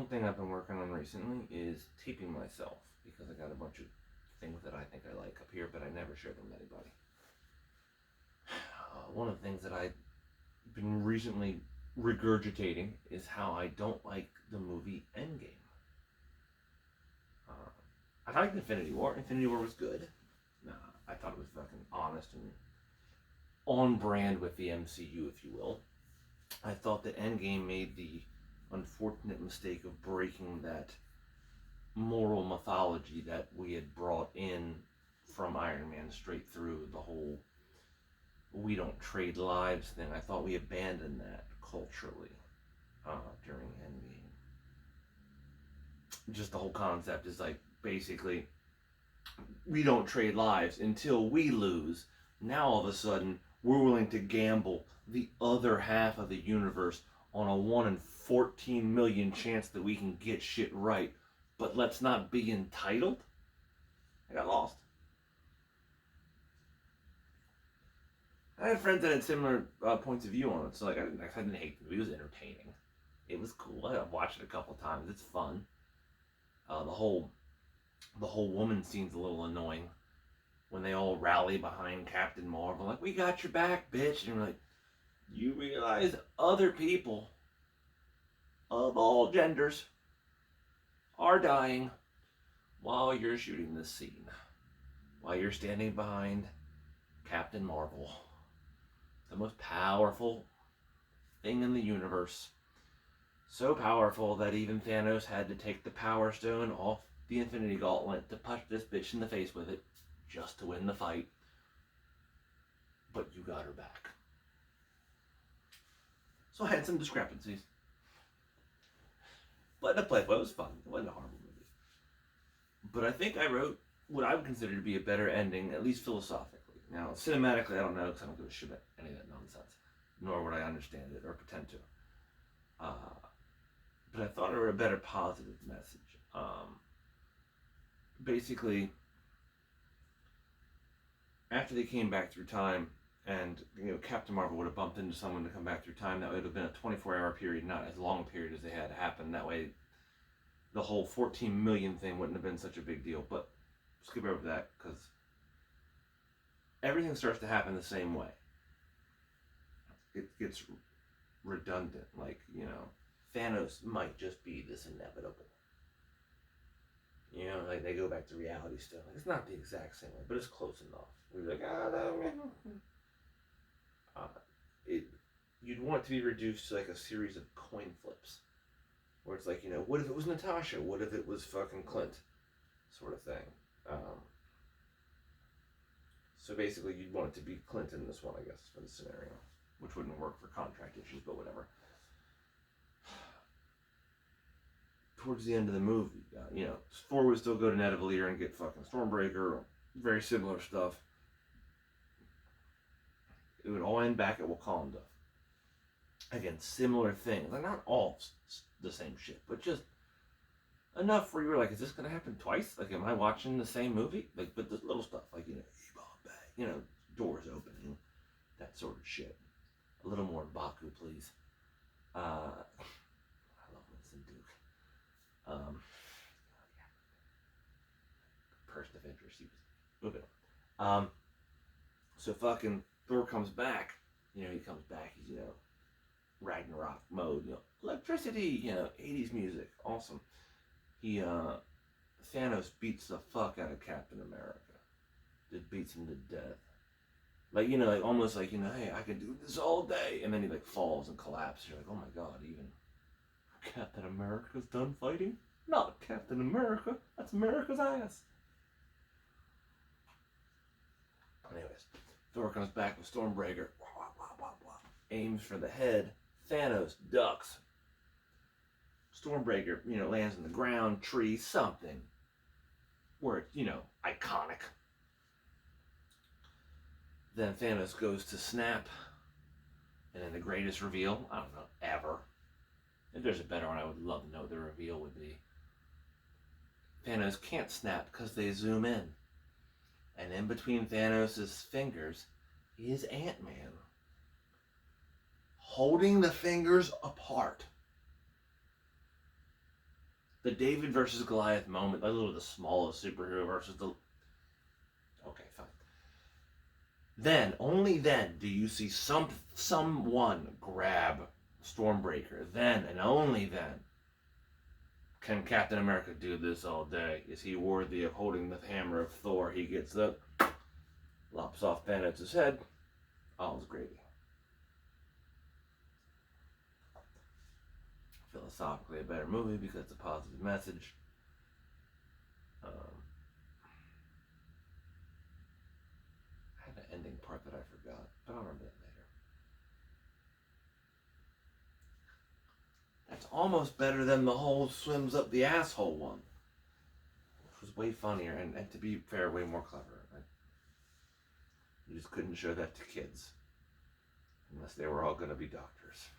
thing I've been working on recently is taping myself because I got a bunch of things that I think I like up here, but I never share them with anybody. One of the things that I've been recently regurgitating is how I don't like the movie Endgame. I liked Infinity War. Infinity War was good. I thought it was fucking honest and on brand with the MCU, if you will. I thought that Endgame made the unfortunate mistake of breaking that moral mythology that we had brought in from Iron Man straight through the whole we don't trade lives thing. I thought we abandoned that culturally during Endgame. Just the whole concept is like basically we don't trade lives until we lose. Now all of a sudden we're willing to gamble the other half of the universe on a 1 in 14 million chance that we can get shit right, but let's not be entitled. I got lost. I had friends that had similar points of view on it, so like I didn't hate the movie. It was entertaining. It was cool. I watched it a couple times. It's fun. The whole woman scene's a little annoying when they all rally behind Captain Marvel, like, we got your back, bitch. And you're like, you realize other people of all genders are dying while you're shooting this scene, while you're standing behind Captain Marvel, the most powerful thing in the universe. So powerful that even Thanos had to take the Power Stone off the Infinity Gauntlet to punch this bitch in the face with it just to win the fight. But you got her back. So I had some discrepancies. But the play was fun. It wasn't a horrible movie. But I think I wrote what I would consider to be a better ending, at least philosophically. Now, cinematically, I don't know because I don't give a shit about any of that nonsense. Nor would I understand it or pretend to. But I thought I wrote a better positive message. Basically, after they came back through time, and Captain Marvel would have bumped into someone to come back through time, that would have been a 24-hour period, not as long a period as they had happen. That way, the whole 14 million thing wouldn't have been such a big deal. But skip over that because everything starts to happen the same way. It gets redundant. Like, Thanos might just be this inevitable. Like they go back to reality still. Like, it's not the exact same way, but it's close enough. We're like, you'd want it to be reduced to like a series of coin flips. Where it's like, what if it was Natasha? What if it was fucking Clint? Sort of thing. So basically, you'd want it to be Clint in this one, I guess, for the scenario. Which wouldn't work for contract issues, but whatever. Towards the end of the movie, Thor would still go to Nidavellir and get fucking Stormbreaker, very similar stuff. It would all end back at Wakanda. Again, similar things. Like, not all the same shit, but just enough where you were like, is this going to happen twice? Like, am I watching the same movie? Like, but the little stuff, like, doors opening, that sort of shit. A little more Baku, please. I love Winston Duke. Person of interest. He was moving on. So fucking Thor comes back. He comes back. He's Ragnarok mode. Electricity. 80s music. Awesome. Thanos beats the fuck out of Captain America. Just beats him to death. Like, like almost like, hey, I can do this all day. And then he like falls and collapses. You're like, oh my god, even Captain America's done fighting? Not Captain America. That's America's ass. Anyways, Thor comes back with Stormbreaker. Aims for the head. Thanos ducks. Stormbreaker, lands on the ground, tree, something. Where it's, iconic. Then Thanos goes to snap. And then the greatest reveal, I don't know, ever. If there's a better one, I would love to know what the reveal would be. Thanos can't snap because they zoom in. And in between Thanos' fingers is Ant-Man. Holding the fingers apart. The David versus Goliath moment, a little the smallest superhero versus the. Okay, fine. Then, only then, do you see someone grab Stormbreaker. Then, and only then, can Captain America do this all day? Is he worthy of holding the hammer of Thor? He gets the lops off Thanos' head. All's gravy. Philosophically a better movie because it's a positive message. I had an ending part that I forgot, but I'll remember that later. That's almost better than the whole swims up the asshole one, which was way funnier and to be fair, way more clever. You just couldn't show that to kids unless they were all going to be doctors.